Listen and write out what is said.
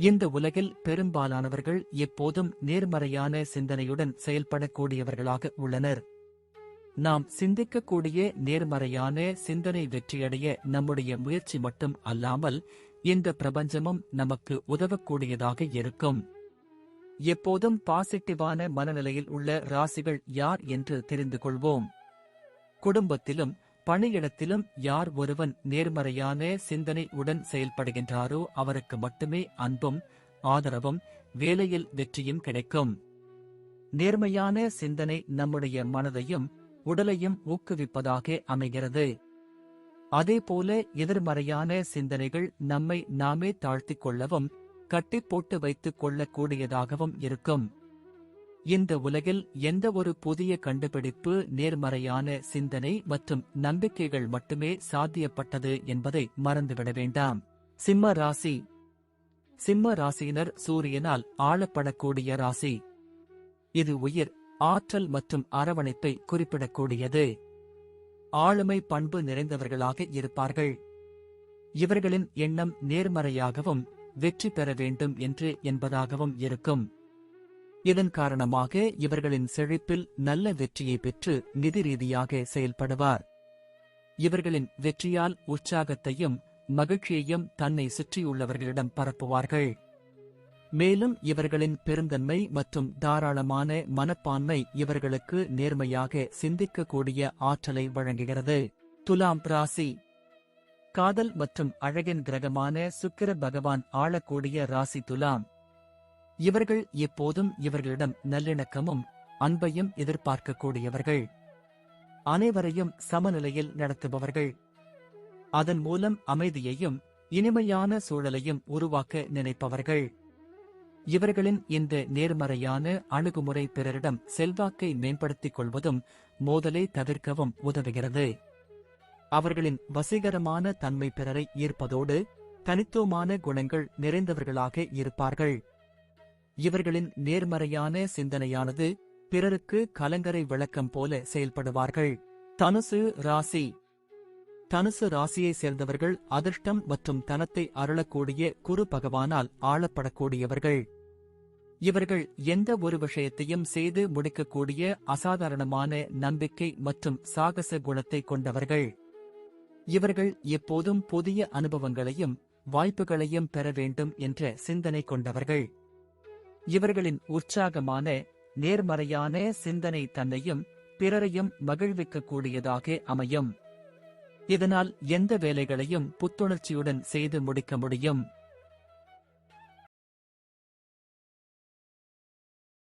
இந்த உலகில் பெரும்பாலானவர்கள் எப்போதும் நேர்மறையான சிந்தனையுடன் செயல்படக்கூடியவர்களாக உள்ளனர். நாம் சிந்திக்கக்கூடிய நேர்மறையான சிந்தனை வெற்றியடைய நம்முடைய முயற்சி மட்டும் அல்லாமல் இந்த பிரபஞ்சமும் நமக்கு உதவக்கூடியதாக இருக்கும். எப்போதும் பாசிட்டிவான மனநிலையில் உள்ள ராசிகள் யார் என்று தெரிந்து கொள்வோம். குடும்பத்திலும் பணியிடத்திலும் யார் ஒருவன் நேர்மறையான சிந்தனை உடன் செயல்படுகின்றாரோ அவருக்கு மட்டுமே அன்பும் ஆதரவும் வேலையில் வெற்றியும் கிடைக்கும். நேர்மையான சிந்தனை நம்முடைய மனதையும் உடலையும் ஊக்குவிப்பதாக அமைகிறது. அதேபோல எதிர்மறையான சிந்தனைகள் நம்மை நாமே தாழ்த்திக் கொள்ளவும் கட்டி போட்டு வைத்துக் கொள்ளக்கூடியதாகவும் இருக்கும். இந்த உலகில் எந்த ஒரு புதிய கண்டுபிடிப்பு நேர்மறையான சிந்தனை மற்றும் நம்பிக்கைகள் மட்டுமே சாத்தியப்பட்டது என்பதை மறந்துவிட வேண்டாம். சிம்ம ராசி. சிம்ம ராசியினர் சூரியனால் ஆளப்படக்கூடிய ராசி. இது உயிர், ஆற்றல் மற்றும் அரவணைப்பை குறிப்பிடக்கூடியது. ஆளுமை பண்பு நிறைந்தவர்களாக இருப்பார்கள். இவர்களின் எண்ணம் நேர்மறையாகவும் வெற்றி பெற வேண்டும் என்பதாகவும் இருக்கும். இதன் காரணமாக இவர்களின் செழிப்பில் நல்ல வெற்றியை பெற்று நிதி ரீதியாக செயல்படுவார். இவர்களின் வெற்றியால் உற்சாகத்தையும் மகிழ்ச்சியையும் தன்னை சுற்றியுள்ளவர்களிடம் பரப்புவார்கள். மேலும் இவர்களின் பெருந்தன்மை மற்றும் தாராளமான மனப்பான்மை இவர்களுக்கு நேர்மையாக சிந்திக்கக்கூடிய ஆற்றலை வழங்குகிறது. துலாம் ராசி. காதல் மற்றும் அழகின் கிரகமான சுக்கிர பகவான் ஆளக்கூடிய ராசி துலாம். இவர்கள் எப்போதும் இவர்களிடம் நல்லிணக்கமும் அன்பையும் எதிர்பார்க்கக்கூடியவர்கள். அனைவரையும் சமநிலையில் நடத்துபவர்கள். அதன் மூலம் அமைதியையும் இனிமையான சூழலையும் உருவாக்க நினைப்பவர்கள். இவர்களின் இந்த நேர்மறையான அணுகுமுறை பிறரிடம் செல்வாக்கை மேம்படுத்திக் கொள்வதும் மோதலை தவிர்க்கவும் உதவுகிறது. அவர்களின் வசீகரமான தன்மை பிறரை ஈர்ப்பதோடு தனித்துவமான குணங்கள் நிறைந்தவர்களாக இருப்பார்கள். இவர்களின் நேர்மறையான சிந்தனையானது பிறருக்கு கலங்கரை விளக்கம் போல செயல்படுவார்கள். தனுசு ராசி. தனுசு ராசியை சேர்ந்தவர்கள் அதிர்ஷ்டம் மற்றும் தனத்தை அருளக்கூடிய குரு பகவானால் ஆளப்படக்கூடியவர்கள். இவர்கள் எந்த ஒரு விஷயத்தையும் செய்து முடிக்கக்கூடிய அசாதாரணமான நம்பிக்கை மற்றும் சாகச குணத்தை கொண்டவர்கள். இவர்கள் எப்போதும் புதிய அனுபவங்களையும் வாய்ப்புகளையும் பெற வேண்டும் என்ற சிந்தனை கொண்டவர்கள். இவர்களின் உற்சாகமான நேர்மறையான சிந்தனை தன்னையும் பிறரையும் மகிழ்விக்கக்கூடியதாக அமையும். இதனால் எந்த வேலைகளையும் புத்துணர்ச்சியுடன் செய்து முடிக்க முடியும்.